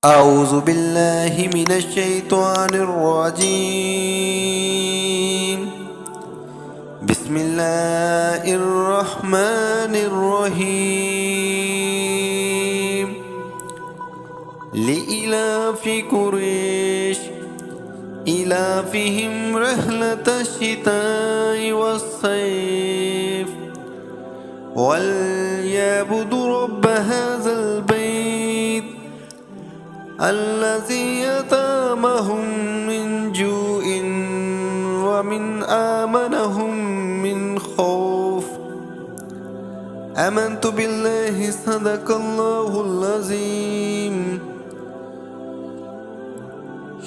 أعوذ بالله من الشيطان الرجيم بسم الله الرحمن الرحيم لإلاف قريش إلافهم رحلة الشتاء والصيف وليعبدوا رب هذا البيت الذي أطعمهم من جوع ومن آمنهم من خوف آمنت بالله صدق الله العظीम।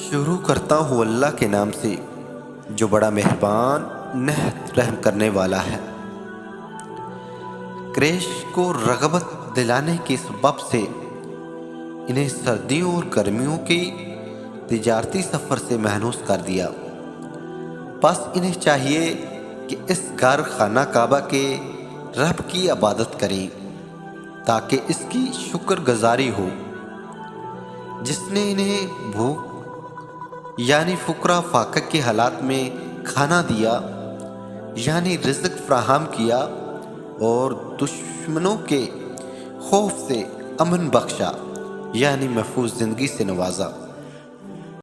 शुरू करता हूँ अल्लाह के नाम से जो बड़ा मेहरबान निहायत रहम करने वाला है। क्रेश को रगबत दिलाने के सबब से इन्हें सर्दियों और गर्मियों के तिजारती सफ़र से महसूस कर दिया। बस इन्हें चाहिए कि इस घर खाना काबा के रब की इबादत करें ताकि इसकी शुक्रगुजारी हो, जिसने इन्हें भूख यानी फुकरा फाका के हालात में खाना दिया यानी रिज़्क फराहम किया और दुश्मनों के खौफ से अमन बख्शा यानी महफूज ज़िंदगी से नवाजा।